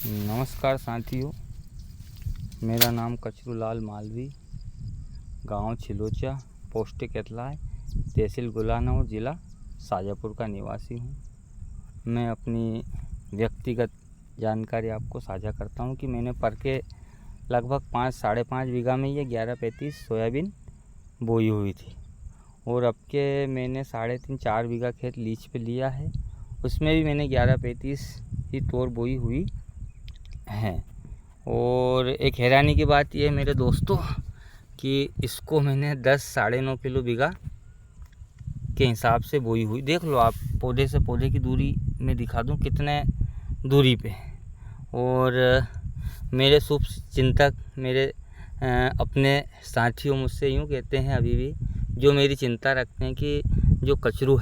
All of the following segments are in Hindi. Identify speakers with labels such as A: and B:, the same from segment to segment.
A: नमस्कार साथियों, मेरा नाम कचरूलाल मालवी, गांव छिलोचा, पोस्ट केतलाय, तहसील गुलानाउर, ज़िला शाजापुर का निवासी हूं। मैं अपनी व्यक्तिगत जानकारी आपको साझा करता हूं कि मैंने पर के लगभग 5-5.5 बीघा में ये 11-35 सोयाबीन बोई हुई थी और अब के मैंने 3.5-4 बीघा खेत लीज पे लिया है। उसमें भी मैंने 11-35 ही तोर बोई हुई हैं। और एक हैरानी की बात यह है मेरे दोस्तों कि इसको मैंने 10-9.5 किलो बीघा के हिसाब से बोई हुई। देख लो आप, पौधे से पौधे की दूरी मैं दिखा दूं कितने दूरी पे। और मेरे शुभ चिंतक, मेरे अपने साथियों मुझसे यूँ कहते हैं अभी भी, जो मेरी चिंता रखते हैं कि जो कचरू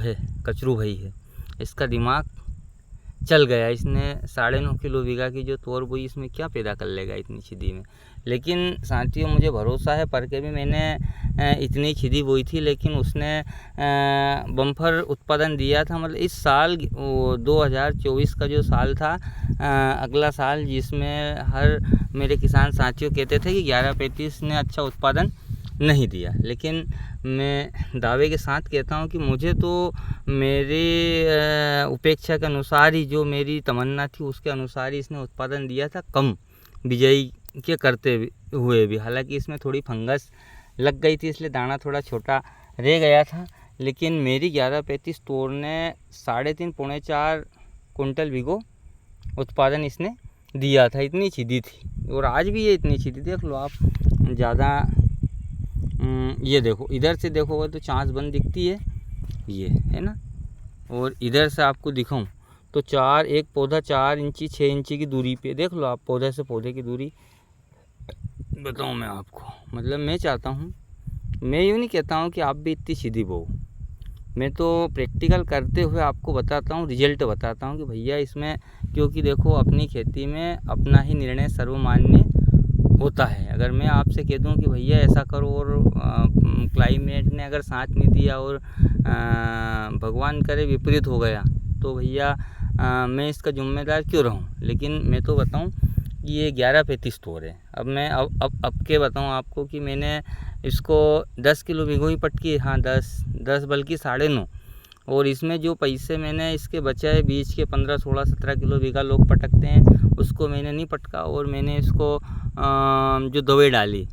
A: भाई है, इसका दिमाग चल गया। इसने 9.5 किलो बीघा की जो तोर बोई, इसमें क्या पैदा कर लेगा इतनी छिदी में। लेकिन साथियों, मुझे भरोसा है, पर के भी मैंने इतनी छिदी बोई थी, लेकिन उसने बम्पर उत्पादन दिया था। मतलब इस साल 2024 का जो साल था, अगला साल, जिसमें हर मेरे किसान साथियों कहते थे कि 11-35 ने अच्छा उत्पादन नहीं दिया, लेकिन मैं दावे के साथ कहता हूं कि मुझे तो मेरी उपेक्षा के अनुसार ही, जो मेरी तमन्ना थी उसके अनुसार ही इसने उत्पादन दिया था, कम बिजाई के करते हुए भी। हालांकि इसमें थोड़ी फंगस लग गई थी, इसलिए दाना थोड़ा छोटा रह गया था। लेकिन मेरी 11-35 तोर ने 3.5-4 कुंटल बीघो उत्पादन इसने दिया था। इतनी छिदी थी और आज भी ये इतनी छिदी। देख लो आप, ज़्यादा ये देखो, इधर से देखोगे तो चांस बंद दिखती है, ये है ना। और इधर से आपको दिखाऊं तो एक पौधा 4 इंची 6 इंची की दूरी पे। देख लो आप, पौधे से पौधे की दूरी बताऊं मैं आपको। मतलब मैं चाहता हूं, मैं यूँ नहीं कहता हूं कि आप भी इतनी सीधी बो। मैं तो प्रैक्टिकल करते हुए आपको बताता हूं, रिजल्ट बताता हूं कि भैया इसमें, क्योंकि देखो अपनी खेती में अपना ही निर्णय सर्वमान्य होता है। अगर मैं आपसे कह दूं कि भैया ऐसा करो और क्लाइमेट ने अगर साथ नहीं दिया और भगवान करे विपरीत हो गया, तो भैया मैं इसका जिम्मेदार क्यों रहूं। लेकिन मैं तो बताऊं कि ये 11-35 तोर है। अब मैं अब के बताऊं आपको कि मैंने इसको 10 किलो बीघो ही पटकी, हाँ 10 बल्कि 9.5। और इसमें जो पैसे मैंने इसके बचाए बीज के, 15-16-17 किलो बीघा लोग पटकते हैं, उसको मैंने नहीं पटका। और मैंने इसको जो दवाई डाली,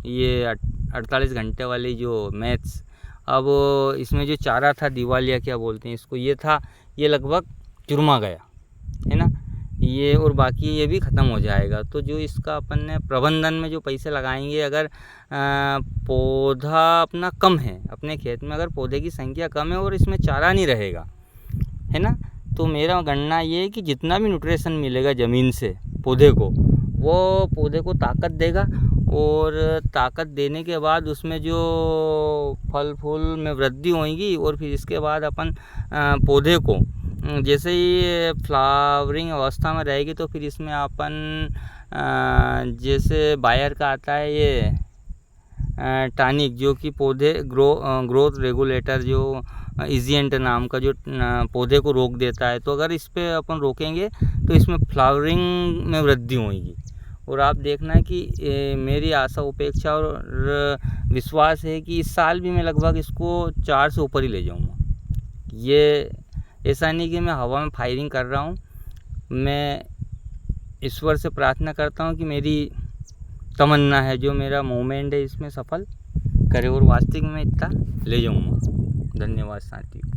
A: ये 48 घंटे वाली जो मैथ्स, अब इसमें जो चारा था, दिवालिया क्या बोलते हैं इसको, ये था, ये लगभग चुरमा गया है ना ये। और बाकी ये भी ख़त्म हो जाएगा। तो जो इसका अपन ने प्रबंधन में जो पैसे लगाएंगे, अगर पौधा अपना कम है, अपने खेत में अगर पौधे की संख्या कम है और इसमें चारा नहीं रहेगा, है ना, तो मेरा गणना ये है कि जितना भी न्यूट्रिशन मिलेगा ज़मीन से पौधे को, वो पौधे को ताकत देगा। और ताकत देने के बाद उसमें जो फल फूल में वृद्धि होगी, और फिर इसके बाद अपन पौधे को जैसे ही फ्लावरिंग अवस्था में रहेगी, तो फिर इसमें अपन जैसे बायर का आता है ये टॉनिक, जो कि पौधे ग्रोथ रेगुलेटर, जो इजिएंट नाम का, जो पौधे को रोक देता है। तो अगर इस पे अपन रोकेंगे तो इसमें फ्लावरिंग में वृद्धि होगी। और आप देखना है कि मेरी आशा, उपेक्षा और विश्वास है कि इस साल भी मैं लगभग इसको 4 से ऊपर ही ले जाऊंगा। ये ऐसा नहीं कि मैं हवा में फायरिंग कर रहा हूँ। मैं ईश्वर से प्रार्थना करता हूँ कि मेरी तमन्ना है, जो मेरा मूवमेंट है, इसमें सफल करे और वास्तविक में इतना ले जाऊँगा। धन्यवाद साथियों।